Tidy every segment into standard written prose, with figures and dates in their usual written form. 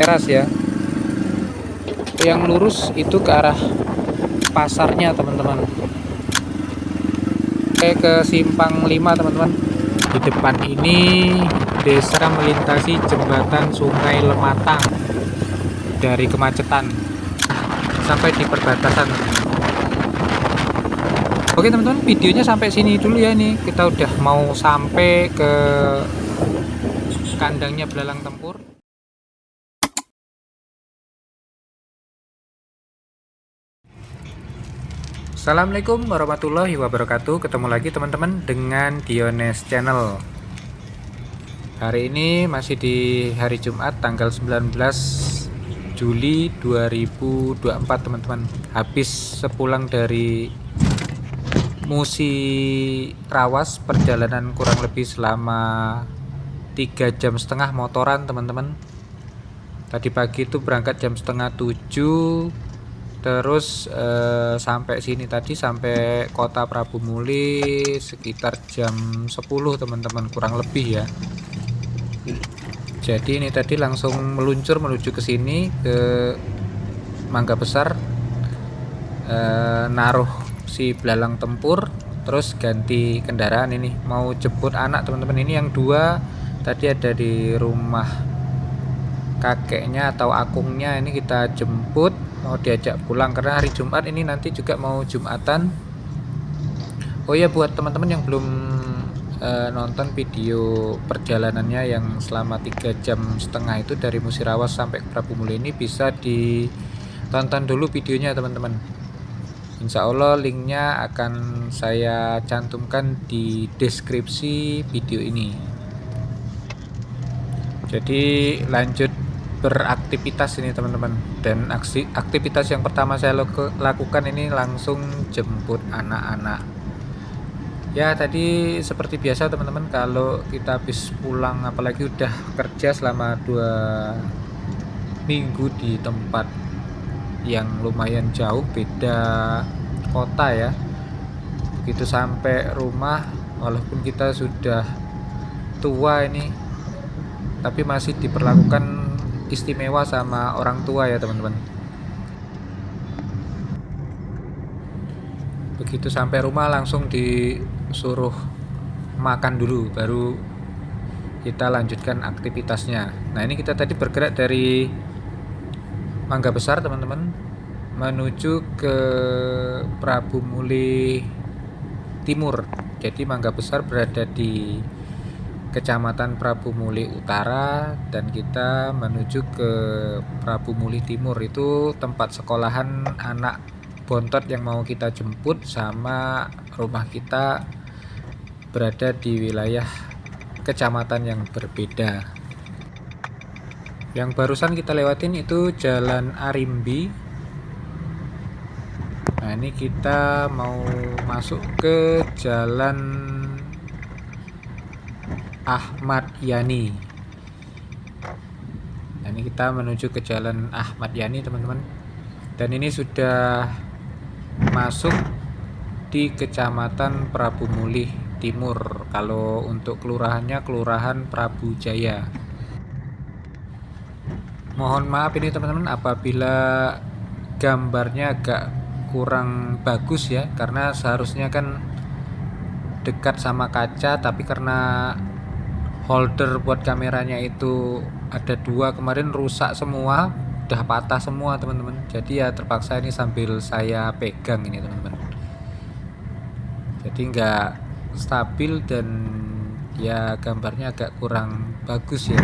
teras ya. Yang lurus itu ke arah pasarnya teman-teman. Oke, ke simpang 5 teman-teman. Di depan ini desa melintasi jembatan Sungai Lematang dari kemacetan sampai di perbatasan. Oke teman-teman, videonya sampai sini dulu ya. Nih kita udah mau sampai ke kandangnya belalang tempur. Assalamualaikum warahmatullahi wabarakatuh. Ketemu lagi teman-teman dengan Diones Channel. Hari ini masih di hari Jumat tanggal 19 Juli 2024 teman-teman. Habis sepulang dari Musirawas, perjalanan kurang lebih selama 3,5 jam motoran teman-teman. Tadi pagi itu berangkat jam setengah 7, terus sampai sini tadi, sampai kota Prabu Muli sekitar jam 10 teman-teman, kurang lebih ya. Jadi ini tadi langsung meluncur menuju ke sini, ke Mangga Besar, naruh si belalang tempur, terus ganti kendaraan. Ini mau jemput anak teman-teman. Ini yang dua tadi ada di rumah kakeknya atau akungnya, ini kita jemput, mau diajak pulang karena hari Jumat ini nanti juga mau Jumatan. Oh ya, buat teman-teman yang belum nonton video perjalanannya yang selama 3,5 jam itu dari Musirawas sampai ke Prabu Muli, ini bisa ditonton dulu videonya teman-teman. Insya Allah linknya akan saya cantumkan di deskripsi video ini. Jadi lanjut beraktivitas ini teman-teman. Dan aktivitas yang pertama saya lakukan ini langsung jemput anak-anak. Ya tadi seperti biasa teman-teman, kalau kita habis pulang apalagi udah kerja selama 2 minggu di tempat yang lumayan jauh, beda kota ya. Begitu sampai rumah, walaupun kita sudah tua ini, tapi masih diperlakukan istimewa sama orang tua ya teman-teman. Begitu sampai rumah langsung disuruh makan dulu, baru kita lanjutkan aktivitasnya. Nah ini kita tadi bergerak dari Mangga Besar teman-teman, menuju ke Prabu Muli Timur. Jadi Mangga Besar berada di Kecamatan Prabu Muli Utara, dan kita menuju ke Prabu Muli Timur. Itu tempat sekolahan anak bontot yang mau kita jemput, sama rumah kita berada di wilayah kecamatan yang berbeda. Yang barusan kita lewatin itu Jalan Arimbi. Nah ini kita mau masuk ke Jalan Ahmad Yani. Nah ini kita menuju ke Jalan Ahmad Yani teman-teman. Dan ini sudah masuk di Kecamatan Prabu Muli Timur. Kalau untuk kelurahannya Kelurahan Prabu Jaya. Mohon maaf ini teman-teman apabila gambarnya agak kurang bagus ya, karena seharusnya kan dekat sama kaca, tapi karena holder buat kameranya itu ada 2 kemarin rusak semua, udah patah semua teman-teman. Jadi ya terpaksa ini sambil saya pegang ini teman-teman. Jadi nggak stabil dan ya gambarnya agak kurang bagus ya.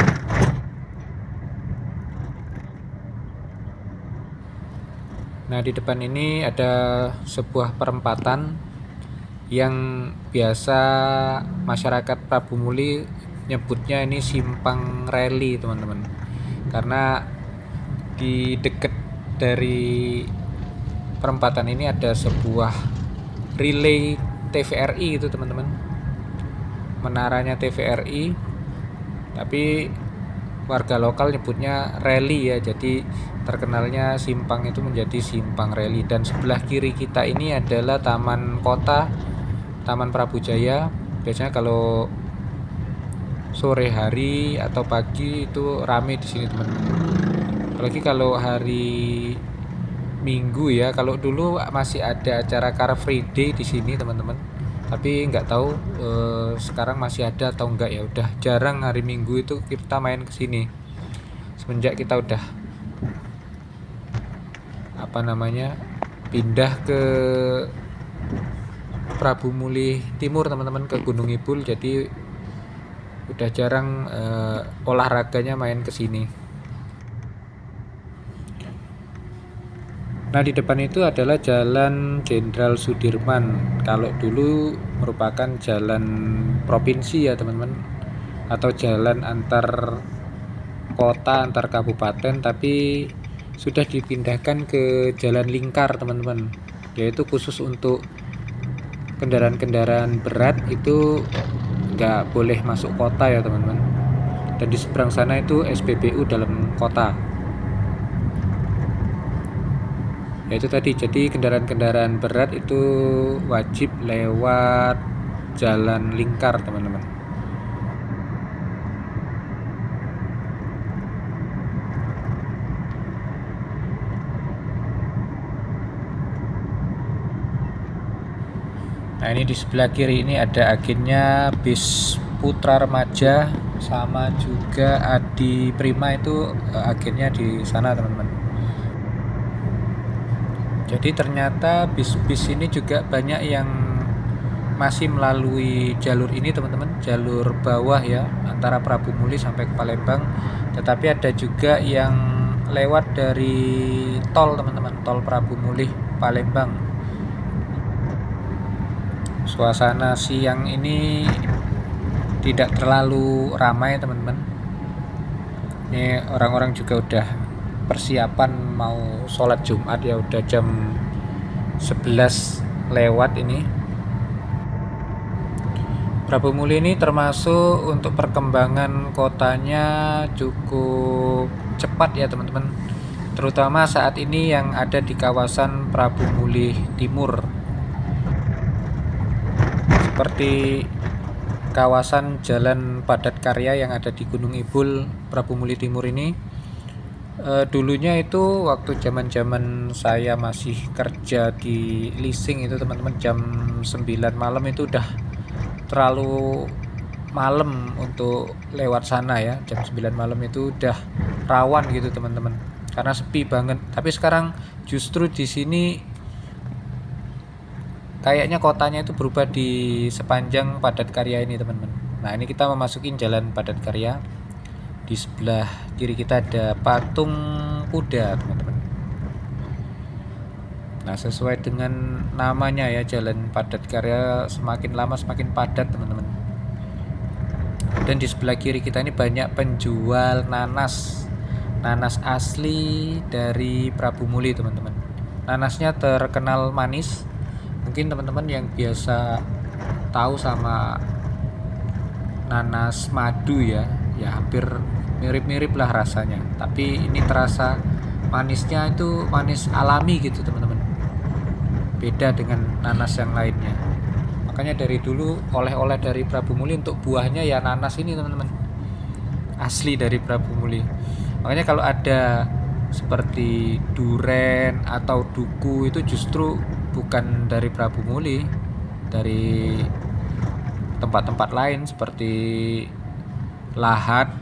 Nah di depan ini ada sebuah perempatan yang biasa masyarakat Prabu Muli nyebutnya ini simpang reli teman-teman, karena di dekat dari perempatan ini ada sebuah relay TVRI itu teman-teman, menaranya TVRI, tapi warga lokal nyebutnya reli ya. Jadi terkenalnya simpang itu menjadi simpang reli. Dan sebelah kiri kita ini adalah taman kota, Taman Prabu Jaya. Biasanya kalau sore hari atau pagi itu rame di sini teman-teman. Apalagi kalau hari Minggu ya. Kalau dulu masih ada acara Car Free Day di sini teman-teman, tapi nggak tahu sekarang masih ada atau enggak ya. Udah jarang hari Minggu itu kita main ke sini semenjak kita udah pindah ke Prabu Muli Timur teman-teman, ke Gunung Ibul. Jadi udah jarang olahraganya main ke sini. Nah, di depan itu adalah Jalan Jenderal Sudirman. Kalau dulu merupakan jalan provinsi ya teman-teman, atau jalan antar kota, antar kabupaten, tapi sudah dipindahkan ke jalan lingkar teman-teman, yaitu khusus untuk kendaraan-kendaraan berat itu nggak boleh masuk kota ya teman-teman. Dan di seberang sana itu SPBU dalam kota. Ya itu tadi, jadi kendaraan-kendaraan berat itu wajib lewat jalan lingkar teman-teman. Nah, ini di sebelah kiri ini ada agennya bis Putra Remaja, sama juga Adi Prima, itu agennya di sana teman-teman. Jadi ternyata bis-bis ini juga banyak yang masih melalui jalur ini teman-teman, jalur bawah ya, antara Prabu Muli sampai ke Palembang. Tetapi ada juga yang lewat dari tol teman-teman, tol Prabu Muli Palembang. Suasana siang ini tidak terlalu ramai teman-teman. Ini orang-orang juga udah persiapan mau sholat Jumat ya, udah jam 11 lewat ini. Prabu Muli ini termasuk untuk perkembangan kotanya cukup cepat ya teman-teman, terutama saat ini yang ada di kawasan Prabu Muli Timur, seperti kawasan Jalan Padat Karya yang ada di Gunung Ibul Prabu Muli Timur ini. Dulunya itu waktu zaman saya masih kerja di leasing itu teman-teman, jam 9 malam itu udah terlalu malam untuk lewat sana ya. Jam 9 malam itu udah rawan gitu teman-teman, karena sepi banget. Tapi sekarang justru di sini kayaknya kotanya itu berubah di sepanjang Padat Karya ini teman-teman. Nah, ini kita memasukin Jalan Padat Karya. Di sebelah kiri kita ada patung kuda teman-teman. Nah, sesuai dengan namanya ya, Jalan Padat Karya, semakin lama semakin padat teman-teman. Dan di sebelah kiri kita ini banyak penjual nanas asli dari Prabu Muli teman-teman. Nanasnya terkenal manis. Mungkin teman-teman yang biasa tahu sama nanas madu ya hampir mirip-mirip lah rasanya, tapi ini terasa manisnya itu manis alami gitu teman-teman, beda dengan nanas yang lainnya. Makanya dari dulu oleh-oleh dari Prabu Muli untuk buahnya ya nanas ini teman-teman, asli dari Prabu Muli. Makanya kalau ada seperti duren atau duku itu justru bukan dari Prabu Muli, dari tempat-tempat lain seperti Lahat,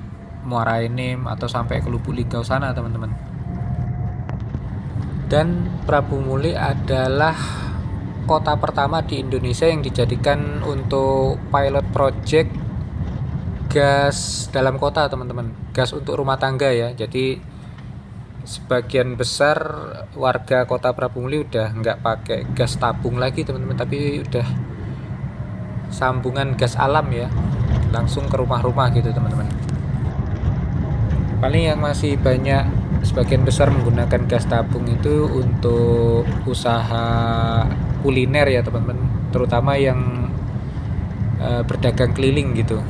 Muara Enim, atau sampai ke Lubuk Linggau sana teman-teman. Dan Prabu Muli adalah kota pertama di Indonesia yang dijadikan untuk pilot project gas dalam kota teman-teman, gas untuk rumah tangga ya. Jadi sebagian besar warga kota Prabu Muli udah nggak pakai gas tabung lagi teman-teman, tapi udah sambungan gas alam ya, langsung ke rumah-rumah gitu teman-teman. Paling yang masih banyak, sebagian besar menggunakan gas tabung itu untuk usaha kuliner ya teman-teman, terutama yang berdagang keliling gitu.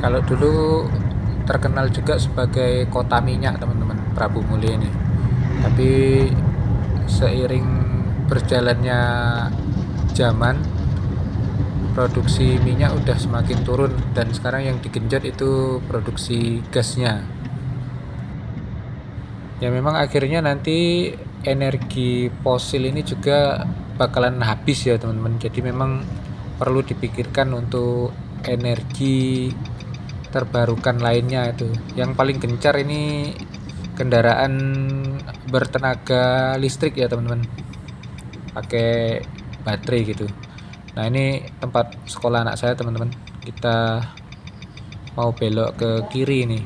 Kalau dulu terkenal juga sebagai kota minyak teman-teman, Prabu Muli ini. Tapi seiring berjalannya zaman, produksi minyak udah semakin turun, dan sekarang yang digenjot itu produksi gasnya. Ya memang akhirnya nanti energi fosil ini juga bakalan habis ya teman-teman. Jadi memang perlu dipikirkan untuk energi terbarukan lainnya itu. Yang paling gencar ini kendaraan bertenaga listrik ya teman-teman. Pakai baterai gitu. Nah, ini tempat sekolah anak saya teman-teman. Kita mau belok ke kiri nih.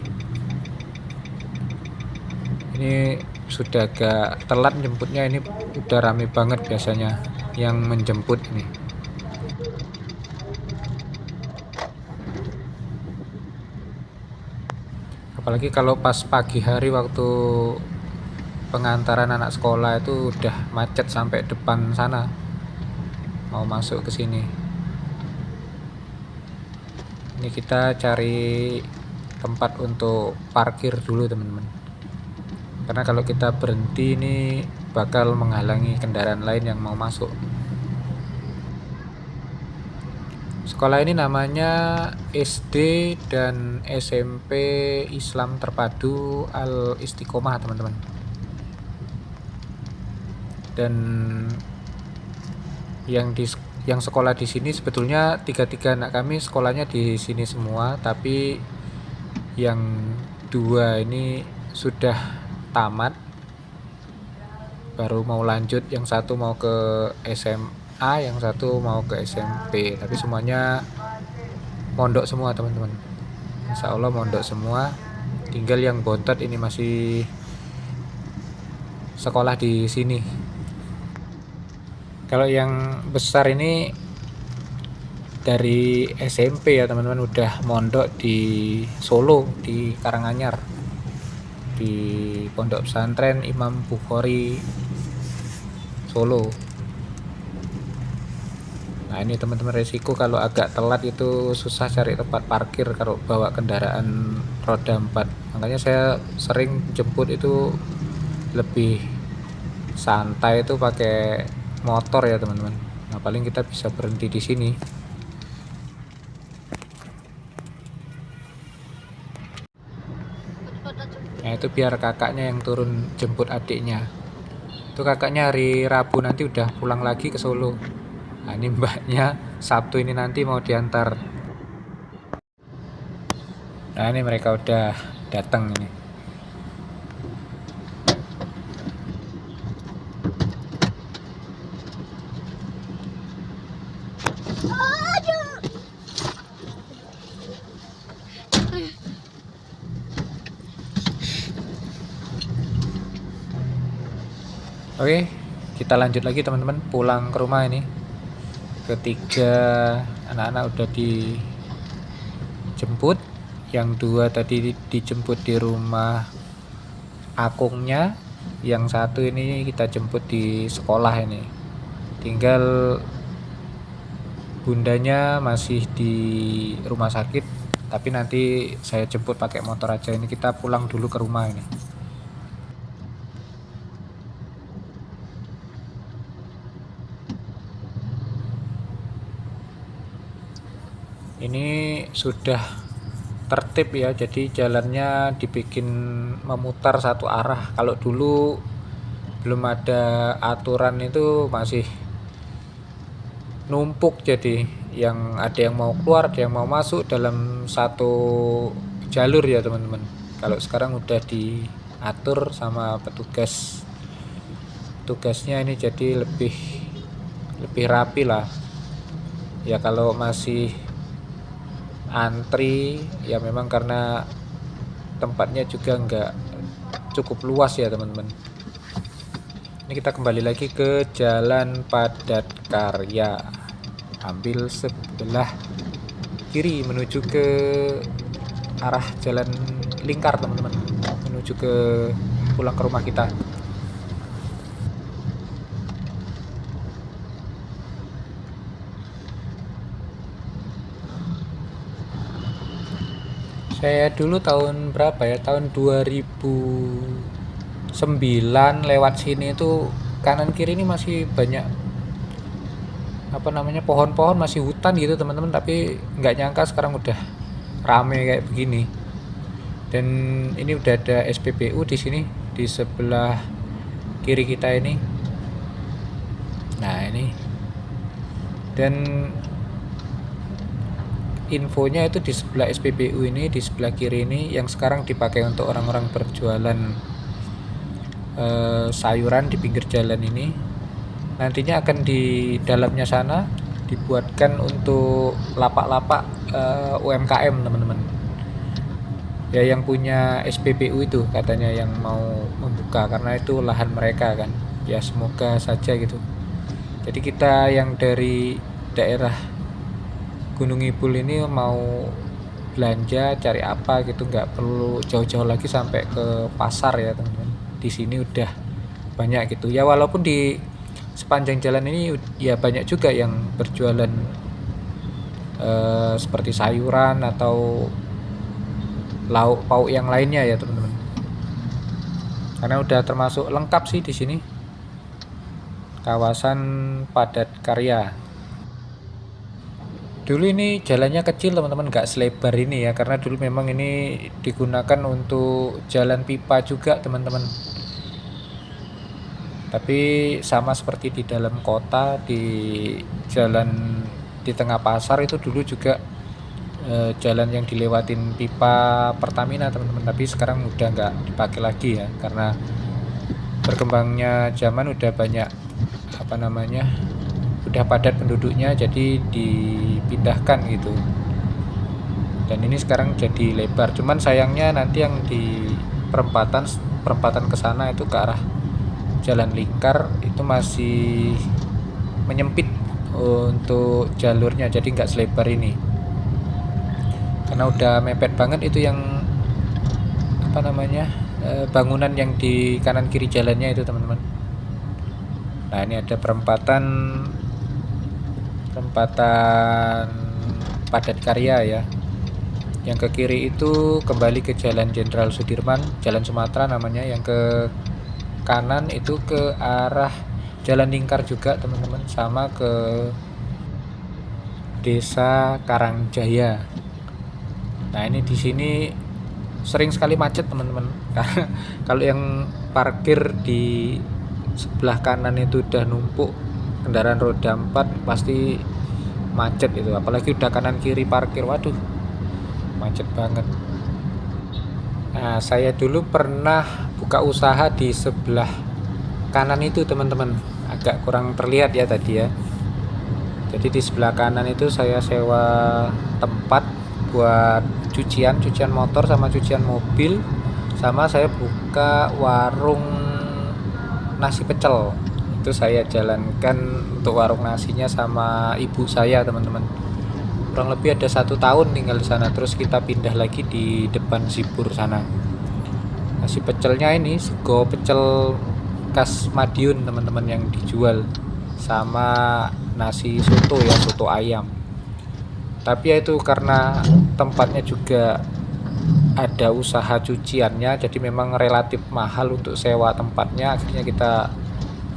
Ini sudah agak telat jemputnya, ini udah rame banget biasanya yang menjemput ini. Apalagi kalau pas pagi hari waktu pengantaran anak sekolah itu udah macet sampai depan sana mau masuk ke sini. Ini kita cari tempat untuk parkir dulu teman-teman, karena kalau kita berhenti ini bakal menghalangi kendaraan lain yang mau masuk. Sekolah ini namanya SD dan SMP Islam Terpadu Al Istiqomah teman-teman. Dan yang sekolah di sini sebetulnya tiga anak kami sekolahnya di sini semua, tapi yang dua ini sudah tamat baru mau lanjut, yang satu mau ke SMA, yang satu mau ke SMP, tapi semuanya mondok semua teman-teman. Insya Allah mondok semua, tinggal yang bontot ini masih sekolah di sini. Kalau yang besar ini dari SMP ya teman-teman, udah mondok di Solo, di Karanganyar, di Pondok Pesantren Imam Bukhari Solo. Nah, ini teman-teman, resiko kalau agak telat itu susah cari tempat parkir kalau bawa kendaraan roda 4. Makanya saya sering jemput itu lebih santai itu pakai motor ya teman-teman. Nah, paling kita bisa berhenti di sini. Nah, itu biar kakaknya yang turun jemput adiknya. Itu kakaknya hari Rabu nanti udah pulang lagi ke Solo. Nah, ini mbaknya Sabtu ini nanti mau diantar. Nah, ini mereka udah datang ini. Oke, kita lanjut lagi teman-teman, pulang ke rumah ini. Ketiga anak-anak udah dijemput, yang dua tadi dijemput di rumah akungnya, yang satu ini kita jemput di sekolah ini. Tinggal bundanya masih di rumah sakit, tapi nanti saya jemput pakai motor aja. Ini kita pulang dulu ke rumah ini. Ini sudah tertib ya, jadi jalannya dibikin memutar satu arah. Kalau dulu belum ada aturan itu masih numpuk, jadi yang ada yang mau keluar, ada yang mau masuk dalam satu jalur ya teman-teman. Kalau sekarang udah diatur sama tugasnya ini, jadi lebih rapi lah ya. Kalau masih antri ya memang karena tempatnya juga nggak cukup luas ya teman-teman. Ini kita kembali lagi ke Jalan Padat Karya, ambil sebelah kiri menuju ke arah jalan lingkar teman-teman, menuju ke pulang ke rumah kita. Saya dulu tahun berapa ya, tahun 2009 lewat sini itu kanan kiri ini masih banyak pohon-pohon, masih hutan gitu teman-teman, tapi nggak nyangka sekarang udah rame kayak begini. Dan ini udah ada SPBU di sini, di sebelah kiri kita ini. Nah ini, dan infonya itu di sebelah SPBU ini, di sebelah kiri ini, yang sekarang dipakai untuk orang-orang berjualan sayuran di pinggir jalan ini. Nantinya akan di dalamnya sana dibuatkan untuk lapak-lapak UMKM teman-teman. Ya yang punya SPBU itu katanya yang mau membuka, karena itu lahan mereka kan. Ya semoga saja gitu. Jadi kita yang dari daerah Gunung Kidul ini mau belanja cari apa gitu, nggak perlu jauh-jauh lagi sampai ke pasar ya teman-teman. Di sini udah banyak gitu ya, walaupun di sepanjang jalan ini ya banyak juga yang berjualan seperti sayuran atau lauk pauk yang lainnya ya teman-teman, karena udah termasuk lengkap sih di sini, kawasan padat karya. Dulu ini jalannya kecil teman-teman, nggak selebar ini ya, karena dulu memang ini digunakan untuk jalan pipa juga teman-teman. Tapi sama seperti di dalam kota, di jalan di tengah pasar itu dulu juga jalan yang dilewatin pipa Pertamina teman-teman. Tapi sekarang udah nggak dipakai lagi ya, karena berkembangnya zaman udah banyak udah padat penduduknya, jadi dipindahkan gitu. Dan ini sekarang jadi lebar, cuman sayangnya nanti yang di perempatan ke sana itu ke arah jalan lingkar itu masih menyempit untuk jalurnya, jadi nggak selebar ini, karena udah mepet banget itu yang bangunan yang di kanan kiri jalannya itu teman-teman. Nah ini ada perempatan padat karya ya. Yang ke kiri itu kembali ke Jalan Jenderal Sudirman, Jalan Sumatera namanya. Yang ke kanan itu ke arah Jalan Lingkar juga teman-teman, sama ke Desa Karangjaya. Nah ini di sini sering sekali macet teman-teman, karena kalau yang parkir di sebelah kanan itu udah numpuk kendaraan roda 4 pasti macet itu, apalagi udah kanan kiri parkir, waduh macet banget. Nah saya dulu pernah buka usaha di sebelah kanan itu teman-teman, agak kurang terlihat ya tadi ya. Jadi di sebelah kanan itu saya sewa tempat buat cucian motor sama cucian mobil, sama saya buka warung nasi pecel. Itu saya jalankan untuk warung nasinya sama ibu saya teman-teman. Kurang lebih ada 1 tahun tinggal di sana, terus kita pindah lagi di depan Sipur sana. Nasi pecelnya ini sego pecel khas Madiun teman-teman yang dijual, sama nasi soto ya, soto ayam. Tapi ya itu karena tempatnya juga ada usaha cuciannya, jadi memang relatif mahal untuk sewa tempatnya. Akhirnya kita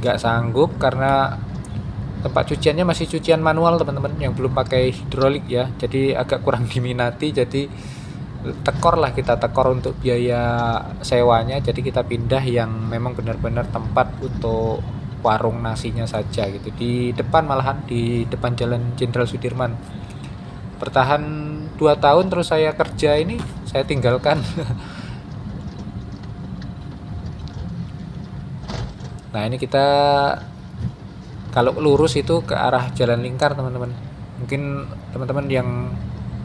nggak sanggup, karena tempat cuciannya masih cucian manual teman-teman, yang belum pakai hidrolik ya, jadi agak kurang diminati. Jadi kita tekor untuk biaya sewanya, jadi kita pindah yang memang benar-benar tempat untuk warung nasinya saja gitu, di depan, malahan di depan Jalan Jenderal Sudirman. Bertahan 2 tahun, terus saya kerja ini saya tinggalkan. Nah ini kita kalau lurus itu ke arah Jalan Lingkar teman-teman. Mungkin teman-teman yang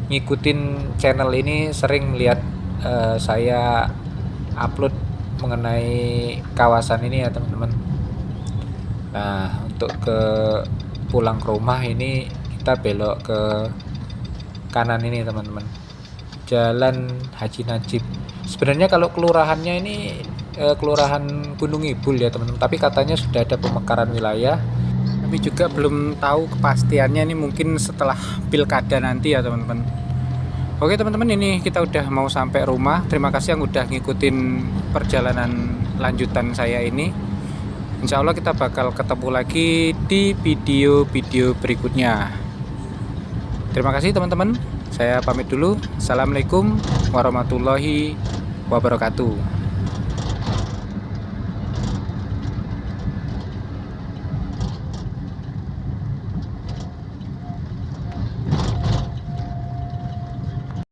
ngikutin channel ini sering melihat saya upload mengenai kawasan ini ya teman-teman. Nah untuk ke pulang ke rumah ini kita belok ke kanan ini teman-teman, Jalan Haji Najib. Sebenarnya kalau kelurahannya ini Kelurahan Gunung Kidul ya teman-teman, tapi katanya sudah ada pemekaran wilayah, tapi juga belum tahu kepastiannya, ini mungkin setelah pilkada nanti ya teman-teman. Oke teman-teman, ini kita udah mau sampai rumah. Terima kasih yang udah ngikutin perjalanan lanjutan saya ini. Insya Allah kita bakal ketemu lagi di video-video berikutnya. Terima kasih teman-teman, saya pamit dulu. Assalamualaikum warahmatullahi wabarakatuh.